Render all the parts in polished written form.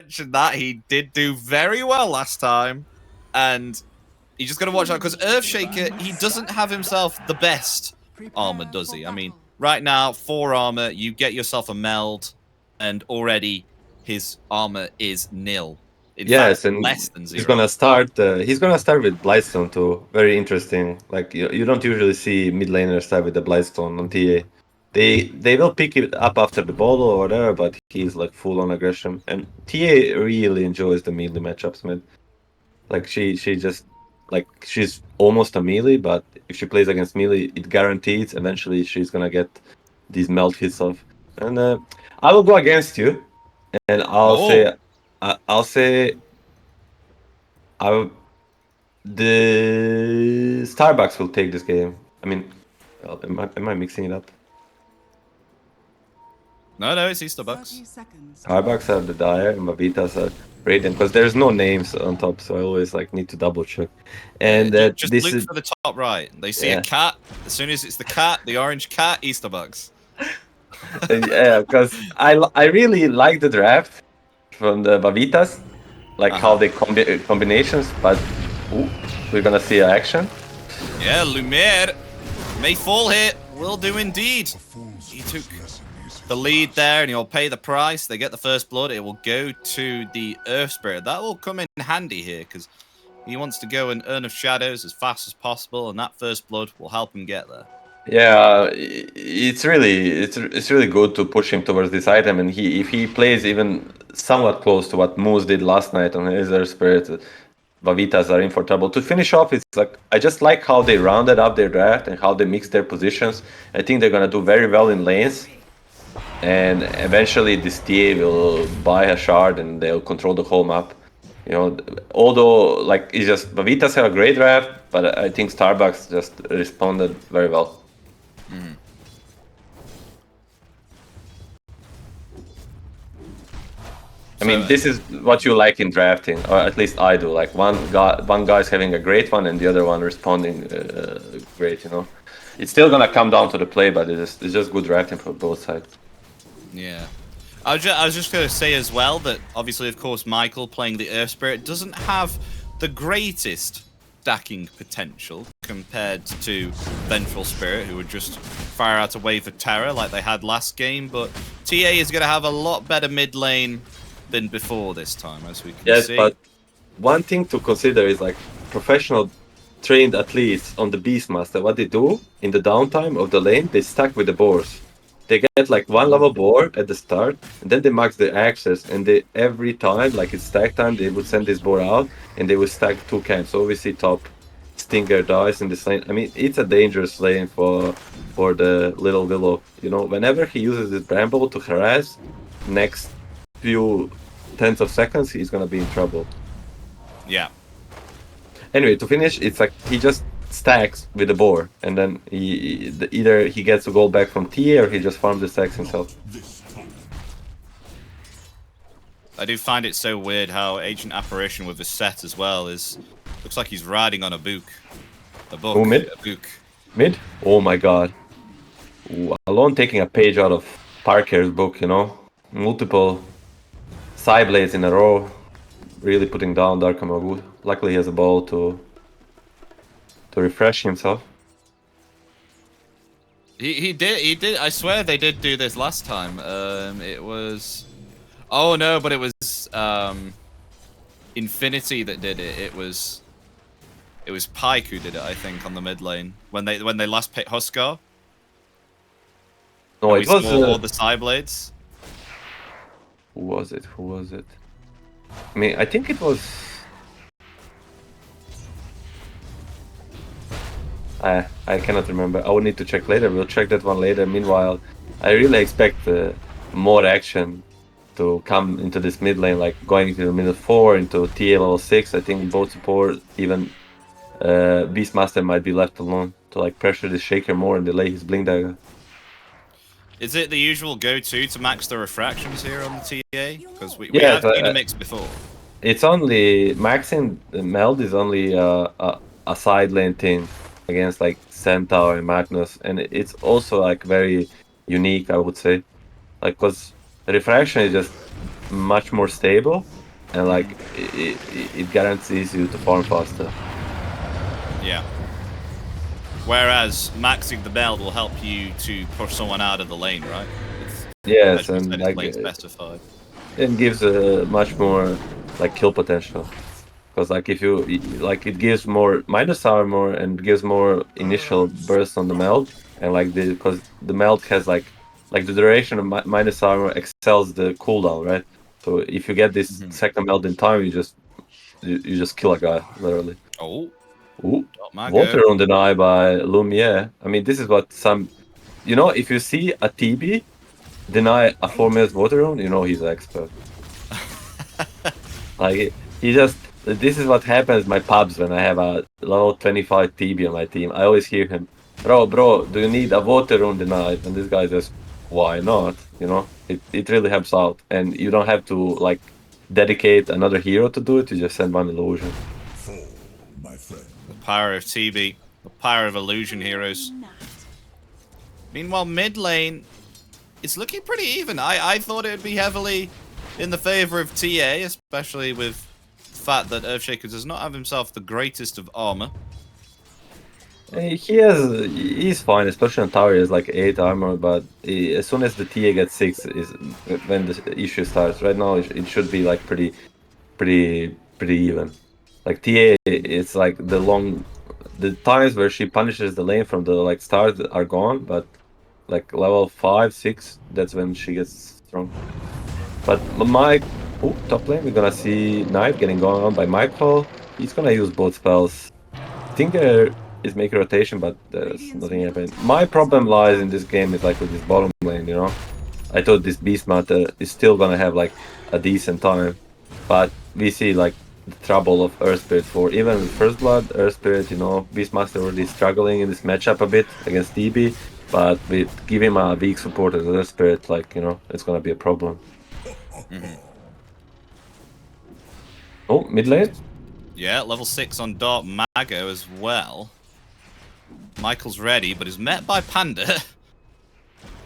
mention that he did do very well last time, and you just got to watch out because Earthshaker, he doesn't have himself the best armor, does he? I mean, right now, 4 armor, you get yourself a meld, and already his armor is nil. In Yes, fact, and less than 0. he's gonna start. He's gonna start with Blightstone too. Very interesting. Like you don't usually see mid laners start with the Blightstone on TA. They will pick it up after the bottle or whatever, but he's like full on aggression. And TA really enjoys the melee matchups, man. Like she just like she's almost a melee, but if she plays against melee, it guarantees eventually she's gonna get these melt hits off. And I will go against you, and I'll say I the Starbucks will take this game. I mean, am I mixing it up? No, it's Easter Bucks. Starbucks are the Dire and Wawitas are Radiant because there's no names on top, so I always like need to double check. And Just this look is for the top right. They see a cat. As soon as it's the cat, the orange cat, Easter Bucks. yeah, because I really like the draft from the Wawitas, like how they combinations, but we're gonna see action. Yeah, Lumiere may fall here. Will do indeed. He took the lead there, and he'll pay the price. They get the first blood. It will go to the Earth Spirit. That will come in handy here because he wants to go and Urn of Shadows as fast as possible, and that first blood will help him get there. Yeah, it's really good to push him towards this item, and if he plays even somewhat close to what Moose did last night on his Earth Spirit, Wawitas are in for trouble. To finish off, it's like I just like how they rounded up their draft and how they mixed their positions. I think they're gonna do very well in lanes, and eventually this TA will buy a shard and they'll control the whole map. You know, although like it's just Wawitas have a great draft, but I think Starbucks just responded very well. I mean, this is what you like in drafting, or at least I do. Like one guy's having a great one, and the other one responding great. You know, it's still gonna come down to the play, but it's just good drafting for both sides. Yeah, I was just gonna say as well that obviously, of course, Michael playing the Earth Spirit doesn't have the greatest stacking potential compared to Vengeful Spirit, who would just fire out a wave of terror like they had last game. But TA is gonna have a lot better mid lane than before this time, as we can see. Yes, but one thing to consider is like professional trained athletes on the Beastmaster. What they do in the downtime of the lane, they stack with the boars. They get like 1 level boar at the start, and then they max the access, and they every time, like it's stack time, they would send this boar out, and they would stack 2 camps. So we see top Stinger dies in this lane. I mean, it's a dangerous lane for the little Willow. You know, whenever he uses his Bramble to harass, next few tens of seconds, he's gonna be in trouble. Yeah. Anyway, to finish, it's like he just stacks with the boar, and then either he gets a gold back from TA or he just farms the stacks himself. I do find it so weird how Ancient Apparition with the set as well looks like he's riding on a book. A book. Who, mid? A book. Mid? Oh my god. Ooh, alone taking a page out of Parker's book, you know? Multiple side blades in a row. Really putting down Dark Amagu. Luckily he has a ball to refresh himself. He did. I swear they did do this last time. It was... Oh no, but it was Infinity that did it. It was Pyke who did it, I think, on the mid lane when they last picked Huskar. No, it was all the side blades. Who was it? I mean, I think it was. I cannot remember. I will need to check later. We'll check that one later. Meanwhile, I really expect more action to come into this mid lane, like going into the middle 4, into TA level 6. I think both support, even Beastmaster might be left alone to like pressure the Shaker more and delay his Blink Dagger. Is it the usual go-to to max the refractions here on the TA? Because we have seen a mix before. It's only maxing the meld is only a side lane thing against like Centaur and Magnus, and it's also like very unique, I would say, like because refraction is just much more stable, and like it guarantees you to farm faster. Yeah. Whereas maxing the meld will help you to push someone out of the lane, right? Yes, As you and said, like it's lane specified. it gives much more like kill potential. Because like if you like it gives more minus armor and gives more initial burst on the meld, and like because the meld has like the duration of minus armor excels the cooldown, right? So if you get this second meld in time, you just kill a guy literally. Oh, Ooh, my water go. on deny by Lumiere. I mean, this is what some, if you see a TB deny a 4 minute water rune, he's an expert. Like he just this is what happens in my pubs when I have a level 25 TB on my team. I always hear him, bro, do you need a water rune tonight? And this guy just, why not? It really helps out, and you don't have to like dedicate another hero to do it. You just send one illusion. The power of TB, the power of illusion heroes. Meanwhile, mid lane, it's looking pretty even. I thought it would be heavily in the favor of TA, especially with the fact that Earthshaker does not have himself the greatest of armor. He's fine, especially on tower. He has like 8 armor, but as soon as the TA gets 6 is when the issue starts. Right now, it should be like pretty even. Like TA, it's like the times where she punishes the lane from the like start are gone, but like level 5, 6, that's when she gets strong. But top lane, we're gonna see Knight getting gone on by Michael. He's gonna use both spells. Tinker is making rotation, but there's nothing happening. My problem lies in this game is like with this bottom lane, I thought this Beastmaster is still gonna have like a decent time, but we see like the trouble of Earth Spirit 4. Even with First Blood, Earth Spirit, Beastmaster already struggling in this matchup a bit against DB, but with give him a weak support as Earth Spirit, like, it's gonna be a problem. Oh, mid lane? Yeah, level 6 on Dark Mago as well. Michael's ready, but is met by Panda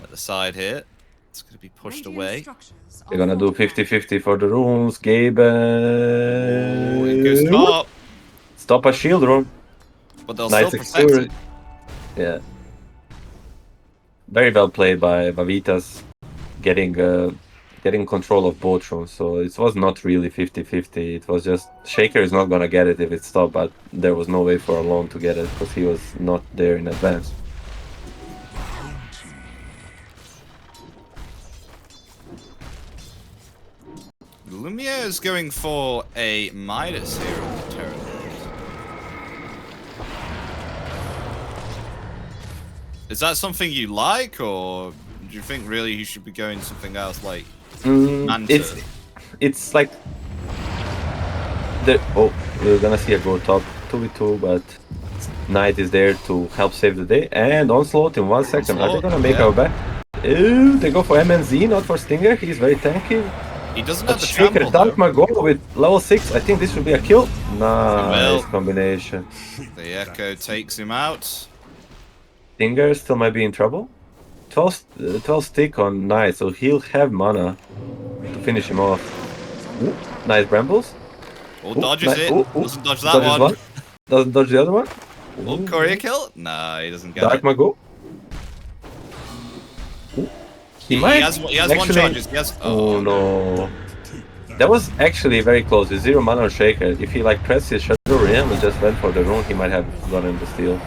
at the side here. It's going to be pushed away. They're gonna do 50-50 for the runes. Gaben. Oh, it goes top. Stop a shield rune. But they'll Nice still protect it. Yeah. Very well played by Wawitas, getting control of both runes. So it was not really 50-50. It was just Shaker is not gonna get it if it stopped, but there was no way for Alone to get it because he was not there in advance. Lumiere is going for a Midas here on the turret. Is that something you like, or do you think really he should be going something else like Manta? It's like we're gonna see a go top 2v2, but Knight is there to help save the day. And Onslaught in 1 second. Are they gonna make our back? Ooh, they go for MNZ, not for Stinger. He's very tanky. He doesn't have the Shaker trample, Dark Mago with level 6. I think this should be a kill. Nice combination. The Echo takes him out. Stinger still might be in trouble. 12 stick on Knight, so he'll have mana to finish him off. Ooh, nice Brambles. Oh, dodges it. Doesn't dodge that Dodges one. Doesn't dodge the other one. Oh, courier kill? Nah, he doesn't get Dark it. Mago. He has one charges. Oh no. That was actually very close. With 0 mana on Shaker. If he like pressed his Shadow Rim and just went for the rune, he might have gotten the steal.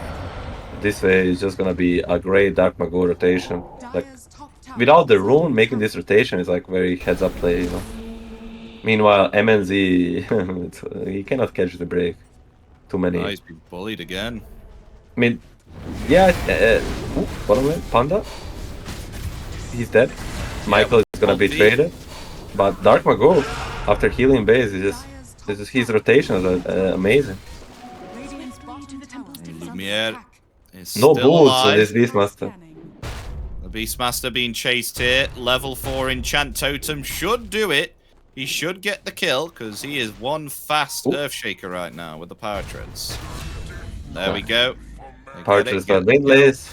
This way is just gonna be a great Dark Mago rotation. Like without the rune, making this rotation is like very heads up play, Meanwhile, MNZ, he cannot catch the break. Too many. Oh, he's been bullied again. I mean, yeah. Bottom lane, Panda. He's dead. Michael is gonna be traded, but Dark Mago, after healing base, his rotations are amazing. Lumiere is No still boots alive. on this Beastmaster. The Beastmaster being chased here. Level 4 Enchant Totem should do it. He should get the kill because he is one fast Earthshaker right now with the power treads. There we go. Power treads by Lindlace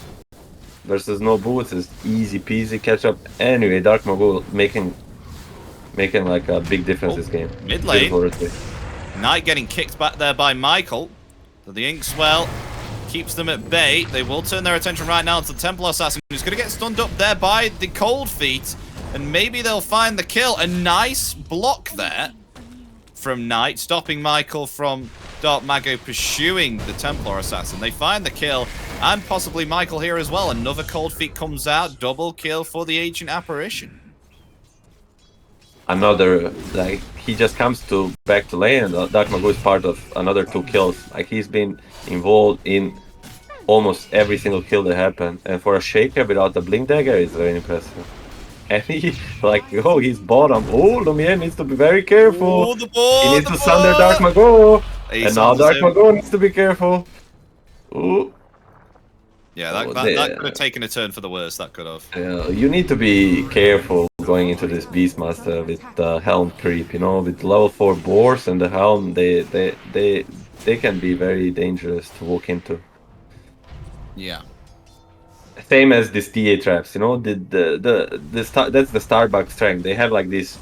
versus no boots is easy peasy catch up. Anyway, Dark Mago making making like a big difference this game. Mid Beautiful lane. rotate. Knight getting kicked back there by Michael. So the Inkswell keeps them at bay. They will turn their attention right now to the Templar Assassin, who's going to get stunned up there by the Cold Feet. And maybe they'll find the kill. A nice block there from Knight, stopping Michael from Dark Mago pursuing the Templar Assassin. They find the kill, and possibly Michael here as well. Another Cold Feet comes out. Double kill for the Ancient Apparition. Another, like, he just comes to back to lane, and Dark Mago is part of another 2 kills. Like, he's been involved in almost every single kill that happened. And for a Shaker without the Blink Dagger, it's very impressive. And he, like, oh, he's bottom. Oh, Lumiere needs to be very careful. Oh, the ball, he needs to sunder Dark Mago. And now Dark him. Mago needs to be careful. Ooh. Yeah, that could have taken a turn for the worse. That could have. You need to be careful going into this Beastmaster with the helm creep. You know, with level 4 boars and the helm, they can be very dangerous to walk into. Yeah. Same as these TA traps. You know, that's the Starbucks strength. They have like these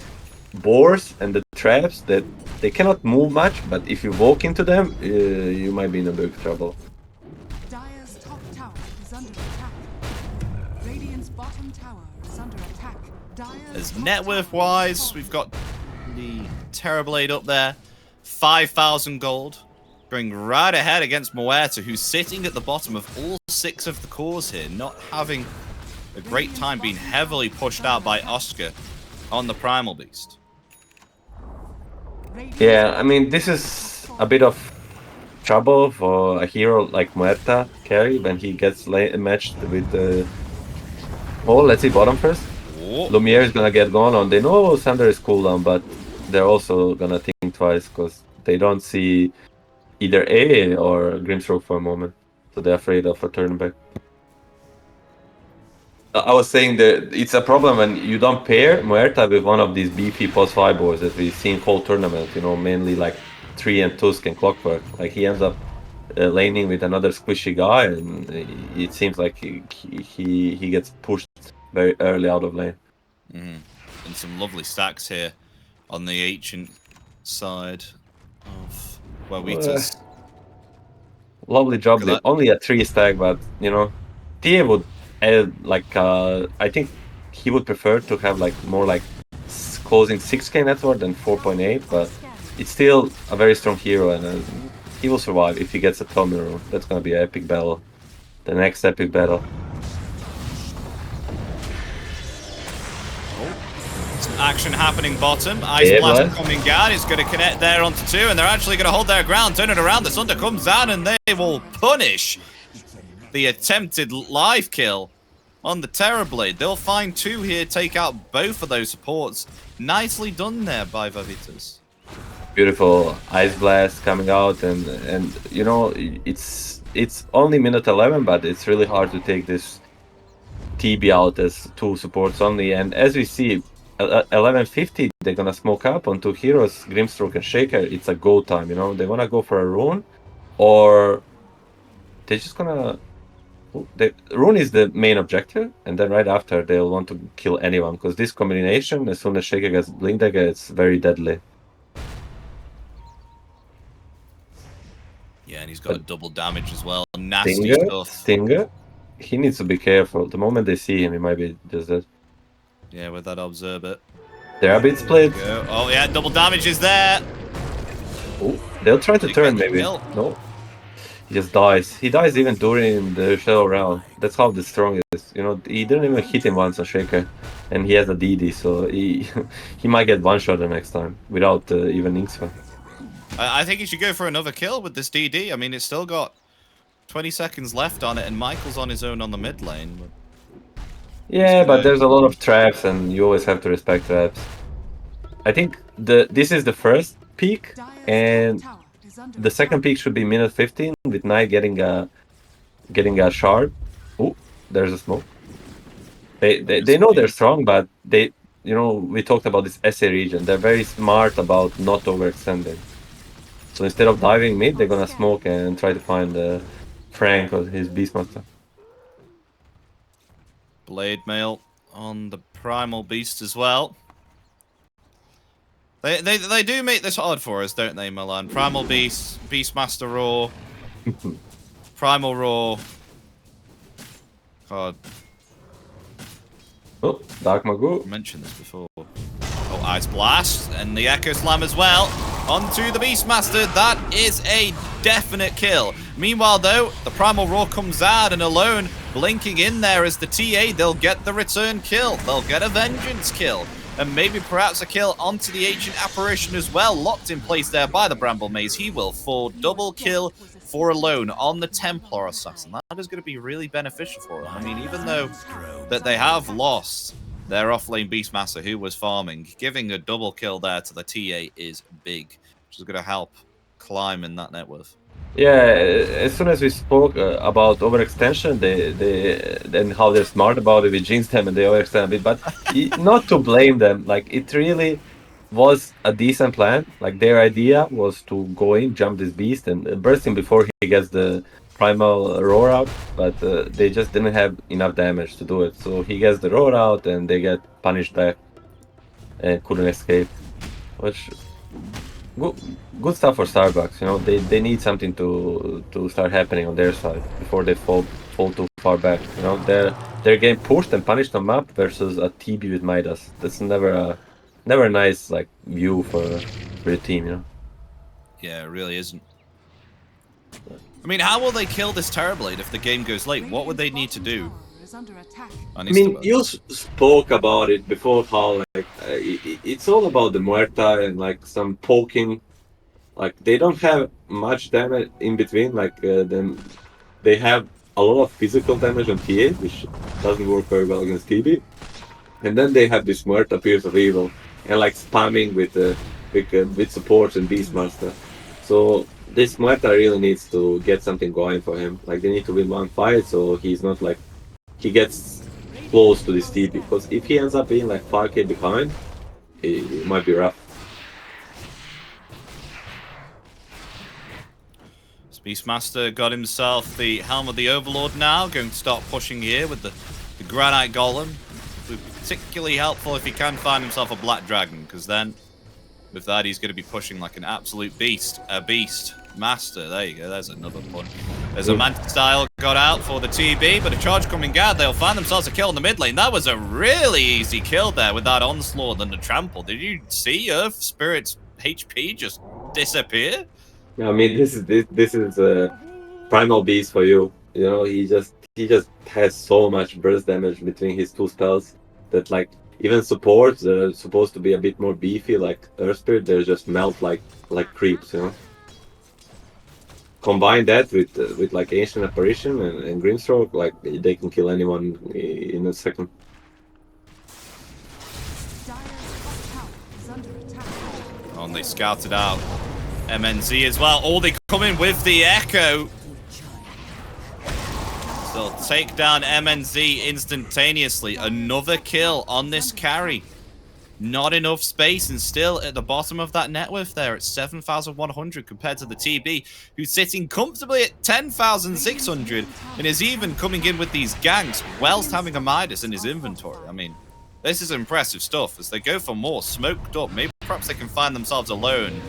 boars and the traps that they cannot move much, but if you walk into them, you might be in a big trouble. As net worth wise, we've got the Terrorblade up there, 5,000 gold, going right ahead against Muerta, who's sitting at the bottom of all 6 of the cores here, not having a great time, being heavily pushed out by Oscar on the Primal Beast. Yeah, I mean, this is a bit of trouble for a hero like Muerta carry when he gets matched with the... Oh, let's see bottom first. Lumiere is gonna get gone on. They know Sander is cooldown, but they're also gonna think twice because they don't see either A or Grimstroke for a moment, so they're afraid of a turn back. I was saying that it's a problem when you don't pair Muerta with one of these beefy post 5 boys that we've seen whole tournament. You know, mainly like 3 and Tusk and Clockwork. Like he ends up laning with another squishy guy, and it seems like he gets pushed very early out of lane. And some lovely stacks here on the Ancient side of Wawitas. Lovely job. Only a 3 stack, but you know, TA would add like I think he would prefer to have like more like closing 6k net worth than 4.8, but it's still a very strong hero, and he will survive if he gets a Tommy rune. That's gonna be an epic battle. The next epic battle. Some action happening bottom. Ice Blast coming out. It's going to connect there onto 2, and they're actually going to hold their ground. Turn it around. The Sunder comes down, and they will punish the attempted live kill on the Terrorblade. They'll find 2 here, take out both of those supports. Nicely done there by Wawitas. Beautiful Ice Blast coming out, and you know, it's only minute 11, but it's really hard to take this TB out as 2 supports only. And as we see, 11:50, they're gonna smoke up on 2 heroes, Grimstroke and Shaker. It's a go time, you know. They wanna go for a rune, or they're just gonna. The rune is the main objective, and then right after they'll want to kill anyone, because this combination, as soon as Shaker gets Blink Dagger, it's very deadly. Yeah, and he's got a double damage as well. Nasty stuff. Stinger, he needs to be careful. The moment they see him, he might be just dead. Yeah, with that Observe it. They're a bit split. Oh yeah, double damage is there. Oh, they'll try to turn maybe. No. He just dies. He dies even during the shadow round. That's how the strong is. You know, he didn't even hit him once, a Shaker. And he has a DD, so he might get one shot the next time without even Inkswell. I think he should go for another kill with this DD. I mean, it's still got 20 seconds left on it, and Michael's on his own on the mid lane. Yeah, but there's a lot of traps, and you always have to respect traps. I think this is the first peak, and the second peak should be minute 15 with Knight getting a shard. Oh, there's a smoke. They know they're strong, but they, you know, we talked about this SA region. They're very smart about not overextending. So instead of diving mid, they're gonna smoke and try to find Frank or his Beastmaster. Blade Mail on the Primal Beast as well. They do make this hard for us, don't they, Milan? Primal Beast, Beastmaster Raw, Primal Raw. God. Oh, Dark Magoo. I mentioned this before. Oh, Ice Blast and the Echo Slam as well. Onto the Beastmaster. That is a definite kill. Meanwhile, though, the Primal Roar comes out and alone, blinking in there as the TA. They'll get the return kill. They'll get a Vengeance kill. And maybe perhaps a kill onto the Ancient Apparition as well. Locked in place there by the Bramble Maze. He will fall. Double kill for alone on the Templar Assassin. That is going to be really beneficial for them. I mean, even though that they have lost their offlane Beastmaster who was farming, giving a double kill there to the TA is big, which is going to help climb in that net worth. Yeah, as soon as we spoke about overextension, then how they're smart about it, we jinxed them and they overextend a bit. But not to blame them, like it really was a decent plan. Like their idea was to go in, jump this beast, and burst him before he gets the primal roar out. But they just didn't have enough damage to do it. So he gets the roar out, and they get punished back and couldn't escape. Which good stuff for Starbucks. You know, they need something to start happening on their side before they fall too far back. You know, they're getting pushed and punished on map versus a TB with Midas. That's never a nice like view for your team. You know. Yeah, it really isn't. I mean, how will they kill this Terrorblade if the game goes late? What would they need to do? I mean, you spoke about it before how like it's all about the Muerta and like some poking. Like they don't have much damage in between. Like then they have a lot of physical damage on TA, which doesn't work very well against TB. And then they have this Muerta, Pierce of Evil, and like spamming with support and Beastmaster. So this Muerta really needs to get something going for him. Like they need to win one fight, so he's not like he gets close to this TB. Because if he ends up being like 5k behind, it might be rough. Beastmaster got himself the Helm of the Overlord now, going to start pushing here with the Granite Golem. It would be particularly helpful if he can find himself a Black Dragon, because then with that he's going to be pushing like an absolute beast. A Beast Master, there you go, there's another one. There's a Mantis Style got out for the TB, but a charge coming out, they'll find themselves a kill in the mid lane. That was a really easy kill there with that Onslaught and the Trample. Did you see Earth Spirit's HP just disappear? I mean, this is a primal beast for you. You know, he just has so much burst damage between his two spells that like even supports that are supposed to be a bit more beefy, like Earth Spirit, they just melt like creeps. You know. Combine that with like Ancient Apparition and Grimstroke, like they can kill anyone in a second. Oh, and they scouted out MNZ as well. Oh, they come in with the Echo. So they'll take down MNZ instantaneously. Another kill on this carry. Not enough space, and still at the bottom of that net worth there at 7,100 compared to the TB, who's sitting comfortably at 10,600 and is even coming in with these ganks whilst having a Midas in his inventory. I mean, this is impressive stuff as they go for more smoked up. Maybe perhaps they can find themselves alone.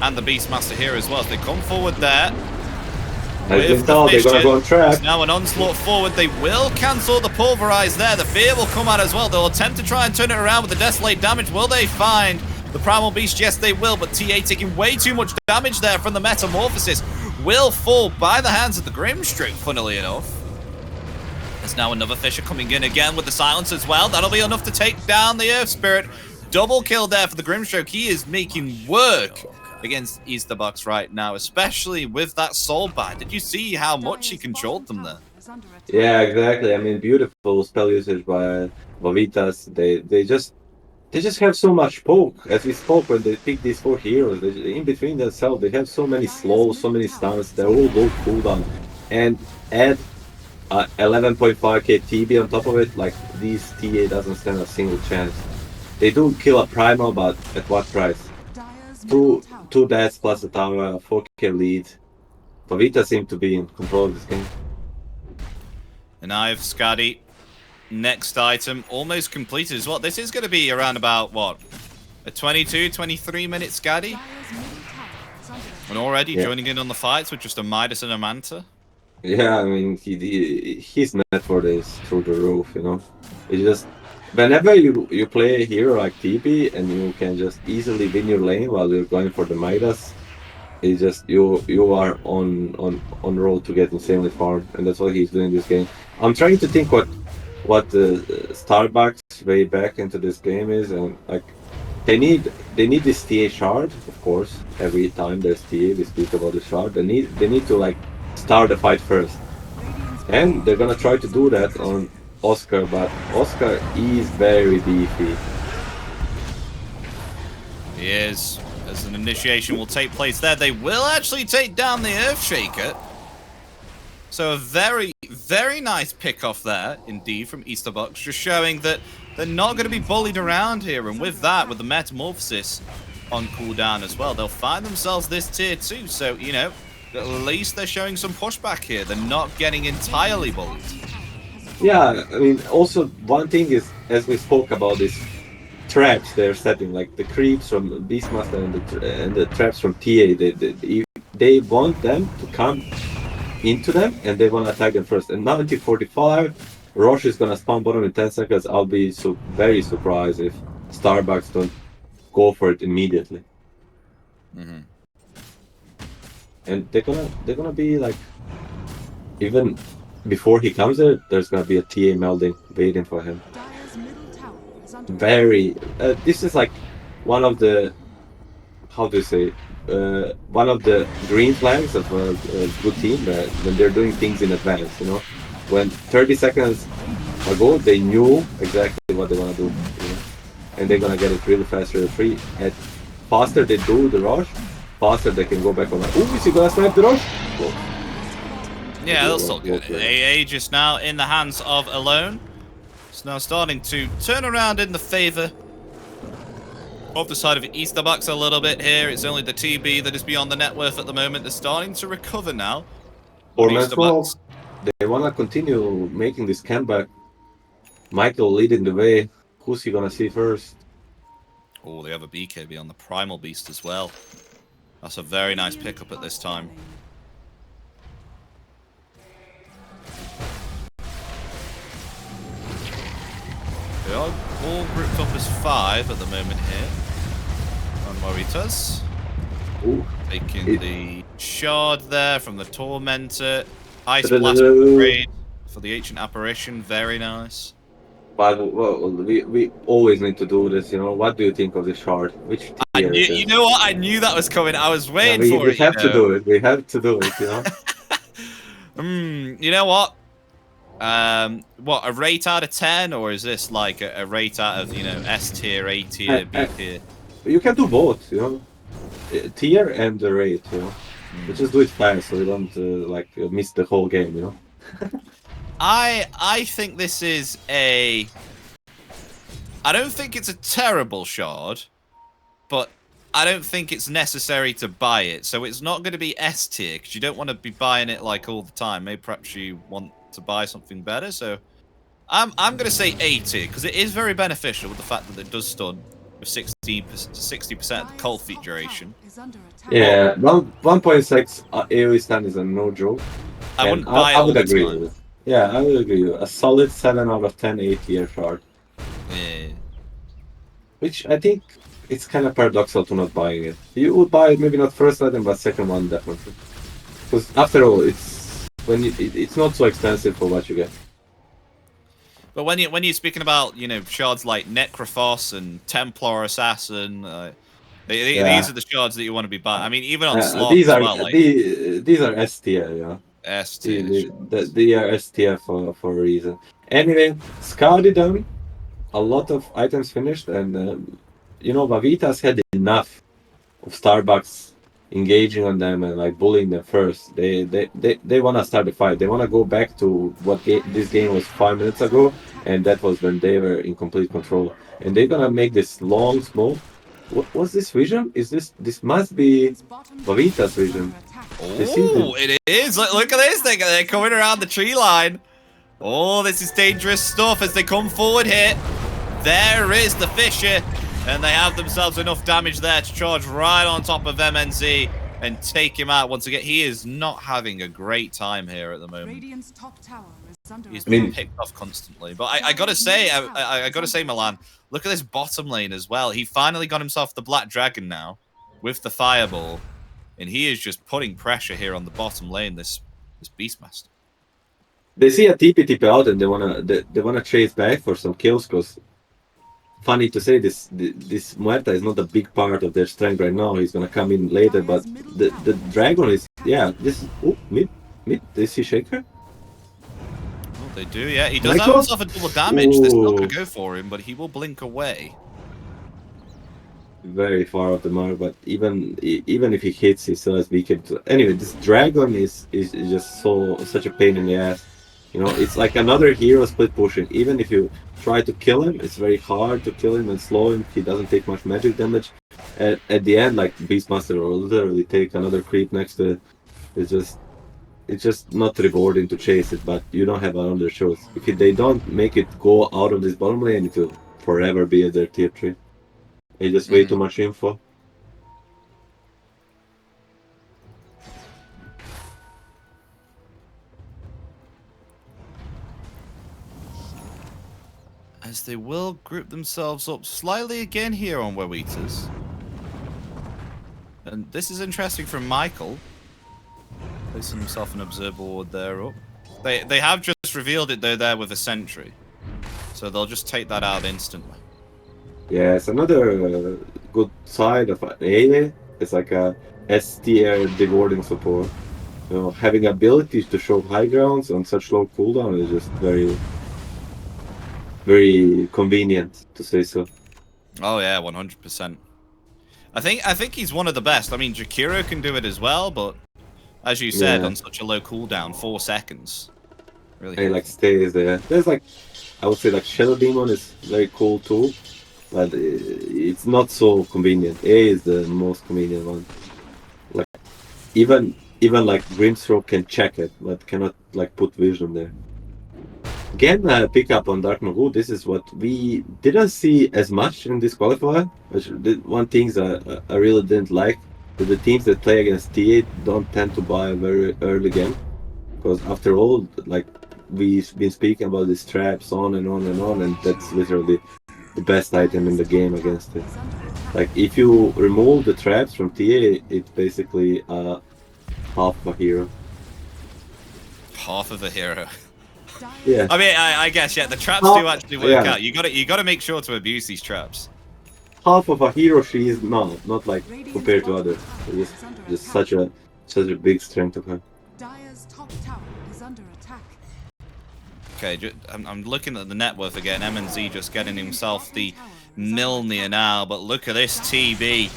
And the Beastmaster here as well as they come forward there. As they tell, they're gonna go on track. Now an onslaught forward. They will cancel the pulverize there. The fear will come out as well. They'll attempt to try and turn it around with the desolate damage. Will they find the primal beast? Yes, they will. But TA taking way too much damage there from the metamorphosis will fall by the hands of the Grimstroke, funnily enough. There's now another Fisher coming in again with the silence as well. That'll be enough to take down the Earth Spirit. Double kill there for the Grimstroke. He is making work against Easterbucks right now, especially with that soul bind. Did you see how much he controlled them there? Yeah, exactly. I mean, beautiful spell usage by Wawitas. They just have so much poke. As we spoke when they picked these four heroes, in between themselves, they have so many slows, so many stuns. They're all low cooldown, and add 11.5k TB on top of it. Like these TA doesn't stand a single chance. They do kill a primal, but at what price? Two deaths plus a tower, 4k lead. Wawitas seem to be in control of this game. And I have Skadi. Next item almost completed as well. This is going to be around about, what, A 22, 23 minute Scaddy. And already joining in on the fights with just a Midas and a Manta. Yeah, I mean, his net for this through the roof, you know. It's just whenever you play a hero like TB and you can just easily win your lane while you're going for the Midas, it's just you are on road to get insanely far, and that's what he's doing this game. I'm trying to think what the Starbucks way back into this game is, and like they need this TA shard, of course. Every time there's TA, we speak about the shard. They need to like start the fight first, and they're gonna try to do that on Oscar, but Oscar is very beefy. He is. As an initiation will take place there, they will actually take down the Earthshaker. So a very, very nice pick off there, indeed, from Easterbox, just showing that they're not going to be bullied around here. And with that, with the Metamorphosis on cooldown as well, they'll find themselves this tier 2. So, you know, at least they're showing some pushback here. They're not getting entirely bullied. Yeah, I mean, also one thing is, as we spoke about this traps they're setting, like the creeps from Beastmaster and the traps from TA, they want them to come into them and they want to attack them first. And 1945, Roche is gonna spawn bottom in 10 seconds. I'll be very surprised if Starbucks don't go for it immediately. And they're gonna be like, even before he comes there, there's gonna be a TA melding waiting for him. Very this is like one of the, how do you say, one of the green flags of a good team, when they're doing things in advance, you know. When 30 seconds ago they knew exactly what they want to do, you know? And they're gonna get it really fast, really free. And faster they do the rush, faster they can go back on. Ooh, is he gonna snipe the rush? Whoa. Yeah, they'll still get it. AA just now in the hands of Alone. It's now starting to turn around in the favor of the side of Easterbucks a little bit here. It's only the TB that is beyond the net worth at the moment. They're starting to recover now. For Easterbucks, they want to continue making this comeback. Michael leading the way. Who's he going to see first? Oh, they have a BKB on the Primal Beast as well. That's a very nice pickup at this time. They are all grouped up as 5 at the moment here. On Wawitas. Taking the shard there from the Tormentor. Ice Blast upgrade for the Ancient Apparition. Very nice. But well, we always need to do this, you know. What do you think of the shard? Which tier is it? You know what? I knew that was coming. I was waiting for it. We have to do it. We have to do it, you know. You know what? What, a rate out of 10, or is this like a rate out of, you know, S tier, A tier, B tier? You can do both, you know, tier and the rate, you know. You just do it fast so you don't like miss the whole game, you know. I think this is a. I don't think it's a terrible shard, but I don't think it's necessary to buy it. So it's not going to be S tier because you don't want to be buying it like all the time. Maybe perhaps you want to buy something better. So I'm going to say A tier because it is very beneficial with the fact that it does stun with 60% of the cold feat duration. Yeah, 1.6 AoE stun is a no joke. I wouldn't buy it. I would agree with it. Yeah, I would agree with it. A solid 7 out of 10 A tier shard. Yeah. Which I think it's kind of paradoxical to not buying it. You would buy it, maybe not first item, but second one definitely. Because after all, it's it's not so expensive for what you get. But when you're speaking about, you know, shards like Necrophos and Templar Assassin, these are the shards that you want to be buying. I mean, even on slots these are as well, like, these are S tier, you know. S tier. They are S tier for a reason. Anyway, Scouted them. A lot of items finished, and you know, Wawitas had enough of Starbucks engaging on them and like bullying them first. They want to start the fight. They want to go back to what this game was 5 minutes ago, and that was when they were in complete control. And they're gonna make this long smoke. What's this vision? Is this must be Wawitas vision? Oh, it is. Look at this thing. They're coming around the tree line. Oh, this is dangerous stuff as they come forward here. There is the Fisher. And they have themselves enough damage there to charge right on top of MNZ and take him out once again. He is not having a great time here at the moment. He's being picked off constantly. But I gotta say, I gotta say, Milan, look at this bottom lane as well. He finally got himself the Black Dragon now with the Fireball. And he is just putting pressure here on the bottom lane, this Beastmaster. They see a TP out and they wanna chase back for some kills, because funny to say, this Muerta is not a big part of their strength right now. He's gonna come in later, but the dragon is, yeah, this is mid. They see Shaker. Oh, they do, yeah. He does have himself a double damage. They're still gonna go for him, but he will blink away. Very far off the mark, but even if he hits, he still has weakened. Anyway, this dragon is just such a pain in the ass. You know, it's like another hero split pushing. Even if you try to kill him, it's very hard to kill him and slow him. He doesn't take much magic damage. At the end, like, Beastmaster will literally take another creep next to it. It's just not rewarding to chase it, but you don't have another choice. If they don't make it go out of this bottom lane, it will forever be at their tier 3. It's just way too much info. As they will group themselves up slightly again here on Wawitas. And this is interesting from Michael. Placing himself an observer ward there up. They have just revealed it though there with a sentry. So they'll just take that out instantly. Yeah, it's another good side of AA. It's like a S tier dewarding support. You know, having abilities to show high grounds on such low cooldown is just very, very convenient, to say so. Oh yeah, 100%. I think he's one of the best. I mean, Jakiro can do it as well, but as you said, on such a low cooldown, 4 seconds. Really. He like stays there. There's like, I would say like Shadow Demon is very cool too, but it's not so convenient. A is the most convenient one. Like even like Grimstroke can check it, but cannot like put vision there. Again, pick up on Dark Nagu. This is what we didn't see as much in this qualifier. Which one thing that I really didn't like, that the teams that play against TA don't tend to buy a very early game, because after all, like, we've been speaking about these traps on and on and on, and that's literally the best item in the game against it. Like, if you remove the traps from TA, it's basically half of a hero. Half of a hero. Yeah. I mean, I guess, yeah, the traps do actually work out. You gotta make sure to abuse these traps. Half of a hero she is not like compared to others. Just such a big strength of her. Okay, I'm looking at the net worth again. MNZ just getting himself the Milner now, but look at this TB.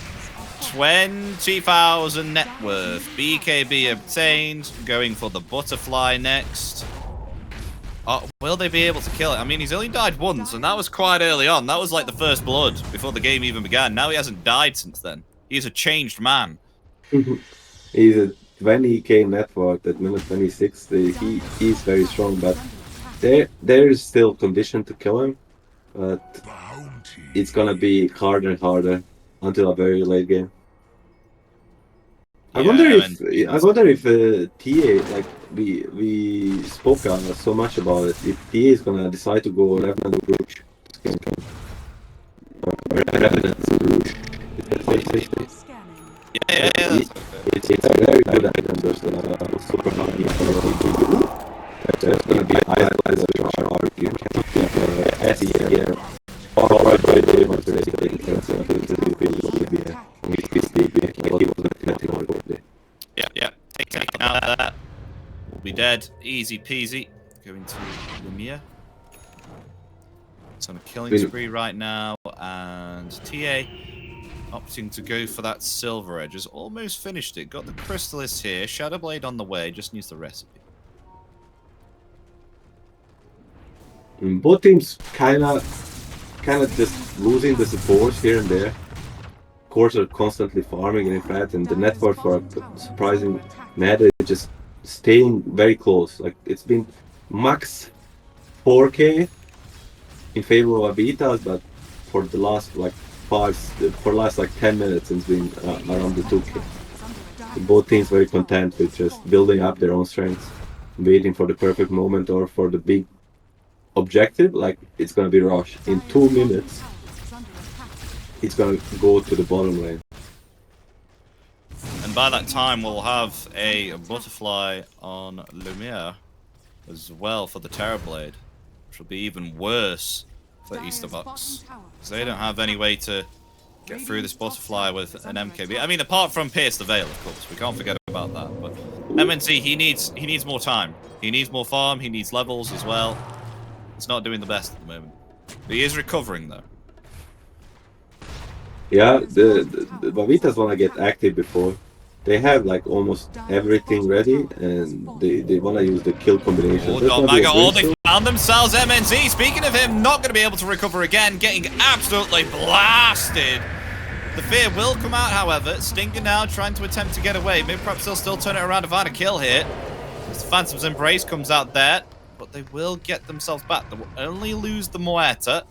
20,000 net worth. BKB obtained. Going for the butterfly next. Will they be able to kill it? I mean, he's only died once, and that was quite early on. That was like the first blood before the game even began. Now he hasn't died since then. He's a changed man. He's a 20k net worth at minute 26. He's very strong, but there is still condition to kill him. But it's gonna be harder and harder until a very late game. I wonder if TA, like we spoke so much about it, if TA is gonna decide to go Revenant Rouge. Yeah, it's a very good item. There's super hard. There's gonna be highlights of sharp. You can S here. Alright, yeah. Taking out that. We'll be dead. Easy peasy. Going to Lumia. It's on a killing spree right now, and TA opting to go for that Silver Edge. Has almost finished it. Got the Crystallis here. Shadowblade on the way. Just needs the recipe. Both teams kind of just losing the supports here and there. Cores are constantly farming and in fact, and the network for a surprising meta is just staying very close. Like, it's been max 4k in favor of Wawitas, but for the last like for last like 10 minutes. It's been around the 2K. Both teams very content with just building up their own strengths, waiting for the perfect moment or for the big objective. Like it's gonna be rush in 2 minutes. It's gonna go to the bottom lane. And by that time, we'll have a butterfly on Lumiere as well for the Terrorblade, which will be even worse for Easterbox, because they don't have any way to get through this butterfly with an MKB. I mean, apart from Pierce the Veil, of course, we can't forget about that. But MNC, he needs more time. He needs more farm. He needs levels as well. He's not doing the best at the moment, but he is recovering though. Yeah, the Wawitas wanna get active before. They have like almost everything ready, and they wanna use the kill combination. Oh, they found themselves MNZ. Speaking of him, not going to be able to recover again, getting absolutely blasted. The fear will come out, however. Stinger now trying to attempt to get away. Maybe perhaps they'll still turn it around to find a kill here. As Phantom's Embrace comes out there, but they will get themselves back. They will only lose the Muerta.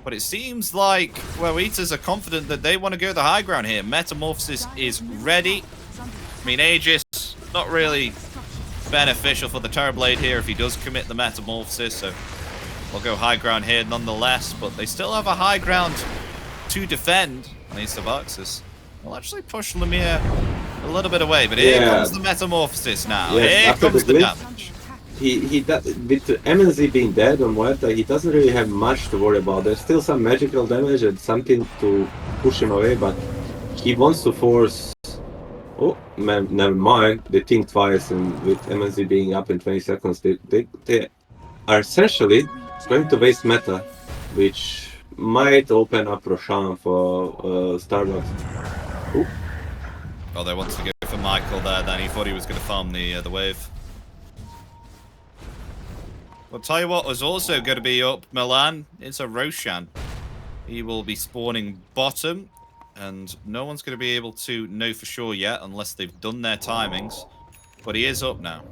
But it seems like Wawitas are confident that they want to go the high ground here. Metamorphosis is ready. I mean, Aegis, not really beneficial for the Terrorblade here if he does commit the Metamorphosis, so we'll go high ground here nonetheless. But they still have a high ground to defend on Easterbox. They'll actually push Lumiere a little bit away, but here comes the Metamorphosis now. Yes, here comes the damage. With MNZ being dead on Muerta, he doesn't really have much to worry about. There's still some magical damage and something to push him away, but he wants to force... Oh, man, never mind. They think twice, and with MNZ being up in 20 seconds, they are essentially going to waste meta, which might open up Roshan for Starbucks. Ooh. Oh, they wanted to go for Michael there, then he thought he was going to farm the wave. I'll tell you what was also going to be up Milan. It's a Roshan. He will be spawning bottom, and no one's going to be able to know for sure yet unless they've done their timings. But he is up now.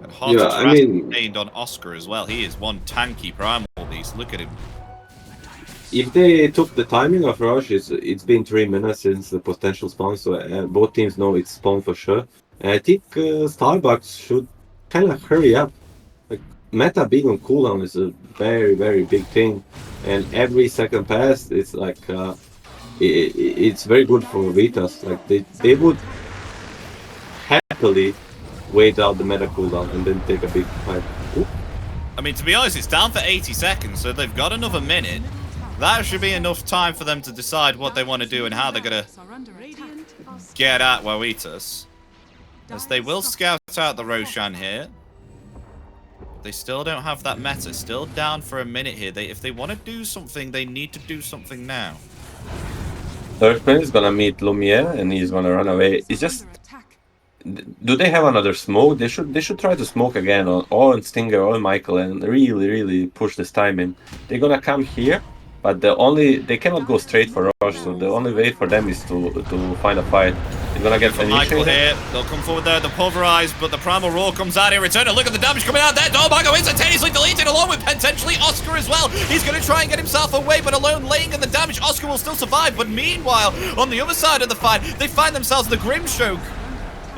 And hard to gained on Oscar as well. He is one tanky primal beast. Look at him. If they took the timing of Rush, it's been 3 minutes since the potential spawn, so both teams know it's spawn for sure. And I think Starbucks should kind of hurry up. Meta being on cooldown is a very, very big thing, and every second pass, it's like it's very good for Wawitas. Like they would happily wait out the meta cooldown and then take a big fight. Ooh. I mean, to be honest, it's down for 80 seconds, so they've got another minute. That should be enough time for them to decide what they want to do and how they're gonna get at Wawitas, as they will scout out the Roshan here. They still don't have that meta. Still down for a minute here. If they want to do something, they need to do something now. Earthquake is gonna meet Lumiere and he's gonna run away. It's just, do they have another smoke? They should try to smoke again on Stinger or Michael and really push this timing. They're gonna come here, but they cannot go straight for Rush. So the only way for them is to find a fight. They're gonna get Michael here. They'll come forward there, the pulverize, but the primal roar comes out in return. And look at the damage coming out there. Dormago instantaneously deleted along with potentially Oscar as well. He's gonna try and get himself away, but alone laying in the damage. Oscar will still survive, but meanwhile, on the other side of the fight, they find themselves the Grimstroke.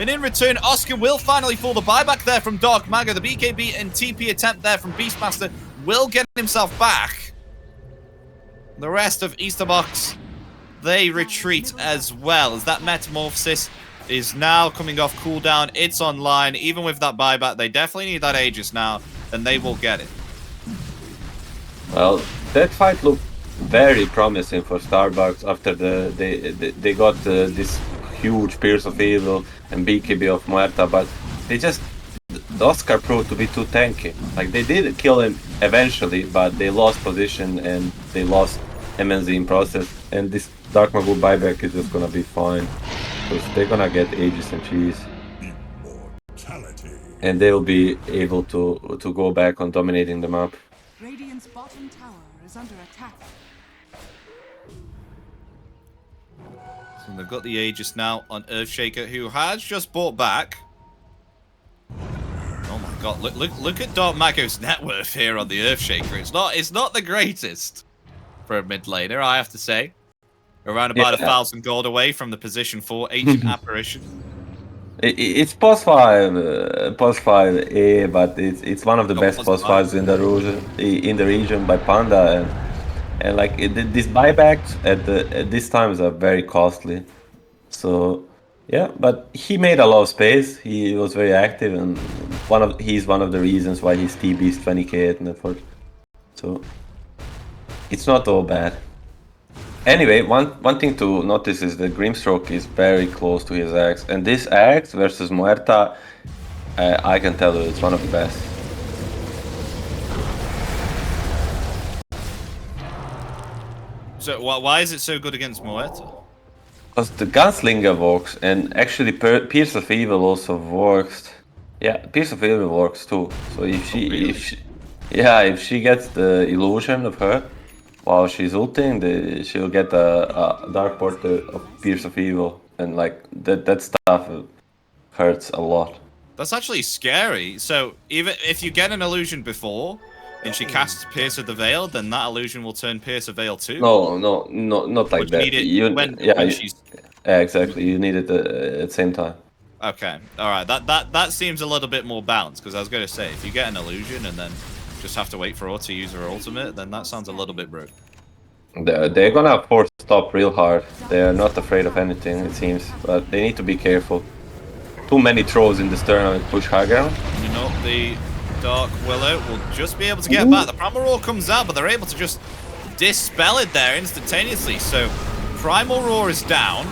And in return, Oscar will finally fall. The buyback there from Dark Maga. The BKB and TP attempt there from Beastmaster will get himself back. The rest of Easterbox, they retreat as well, as that Metamorphosis is now coming off cooldown. It's online. Even with that buyback, they definitely need that Aegis now, and they will get it. Well, that fight looked very promising for Starbucks after they got this huge Pierce of Evil and BKB of Muerta, but the Oscar proved to be too tanky. Like, they did kill him eventually, but they lost position and they lost MNZ in process, and this Dark Magu buyback is just gonna be fine, because they're gonna get Aegis and Cheese. And they'll be able to go back on dominating the map. Radiant's bottom tower is under attack. So they've got the Aegis now on Earthshaker, who has just bought back. Oh my god, look at Dark Mago's net worth here on the Earthshaker. It's not the greatest. for a mid laner, I have to say. Around about 1,000 gold away from the position 4 Ancient Apparition. It's post 5 A, but it's one of the best post 5s in the region by Panda, and like these buybacks at these times are very costly. So yeah, but he made a lot of space. He was very active, and he's one of the reasons why his TB is 20k at Netford. So it's not all bad. Anyway, one thing to notice is that Grimstroke is very close to his axe, and this axe versus Muerta, I can tell you, it's one of the best. So why is it so good against Muerta? Because the Gunslinger works, and actually Pierce of Evil also works. Yeah, Pierce of Evil works too. So if she gets the illusion of her while she's ulting, she'll get a Dark Portal of Pierce of Evil, and like that stuff hurts a lot. That's actually scary. So even if you get an illusion before, and she casts Pierce of the Veil, then that illusion will turn Pierce of Veil too? No, not like that. Yeah, exactly. You need it at the same time. Okay, alright. That seems a little bit more balanced, because I was going to say, if you get an illusion and then just have to wait for her to use her ultimate, then that sounds a little bit broken. They're gonna force stop real hard. They're not afraid of anything, it seems, but they need to be careful. Too many trolls in this tournament push high ground. You know, the Dark Willow will just be able to get back. The Primal Roar comes out, but they're able to just dispel it there instantaneously. So Primal Roar is down.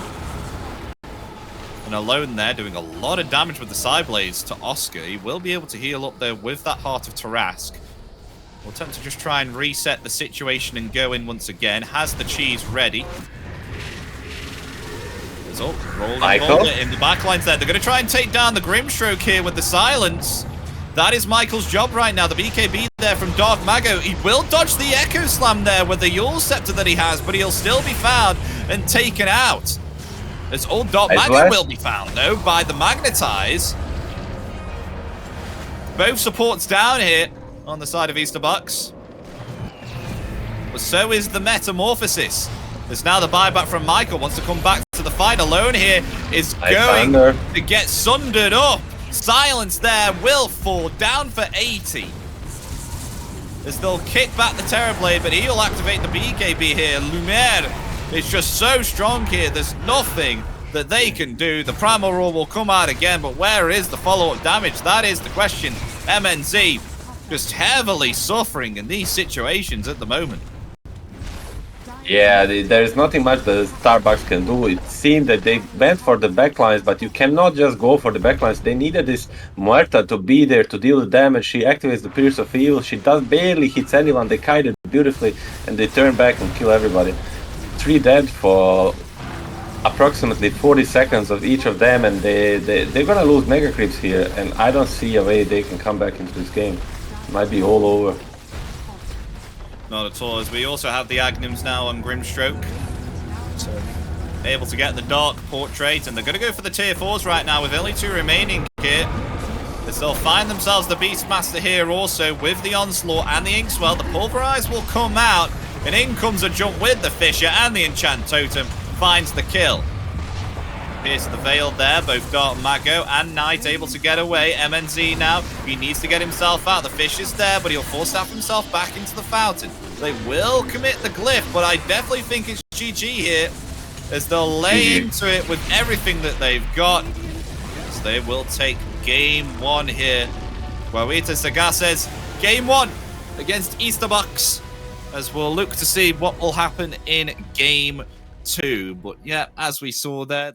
And alone there, doing a lot of damage with the side blades to Oscar. He will be able to heal up there with that Heart of Tarask. Will attempt to just try and reset the situation and go in once again. Has the cheese ready. There's rolling in the backlines there. They're going to try and take down the Grimstroke here with the silence. That is Michael's job right now. The BKB there from Dark Mago. He will dodge the Echo Slam there with the Yule Scepter that he has, but he'll still be found and taken out. As old Dark Mago will be found, though, by the Magnetize. Both supports down here on the side of Easterbucks. But so is the Metamorphosis. There's now the buyback from Michael. Wants to come back to the fight. Alone here is going to get sundered up. Silence there will fall down for 80. As they'll kick back the Terrorblade, but he'll activate the BKB here. Lumiere is just so strong here. There's nothing that they can do. The Primal Roar will come out again, but where is the follow-up damage? That is the question. MNZ just heavily suffering in these situations at the moment. Yeah, there's nothing much that Starbucks can do. It seemed that they went for the backlines, but you cannot just go for the backlines. They needed this Muerta to be there to deal the damage. She activates the Pierce of Evil. She barely hits anyone. They kited beautifully, and they turn back and kill everybody. 3 dead for approximately 40 seconds of each of them, and they're gonna lose Mega Creeps here, and I don't see a way they can come back into this game. It might be all over. Not at all, as we also have the Agnims now on Grimstroke. So, able to get the Dark Portrait, and they're going to go for the tier 4s right now with only 2 remaining here. As they'll find themselves the Beastmaster here also with the Onslaught and the Inkswell. The Pulverize will come out, and in comes a jump with the Fissure, and the Enchant Totem finds the kill. Here's the Veil there, both Dark Mago and Knight able to get away. MNZ now, he needs to get himself out. The fish is there, but he'll force himself back into the fountain. They will commit the glyph, but I definitely think it's GG here, as they'll lay into it with everything that they've got. So they will take game 1 here. Wawitas Sagazes, game 1 against Easterbucks, as we'll look to see what will happen in game 2. But yeah, as we saw there...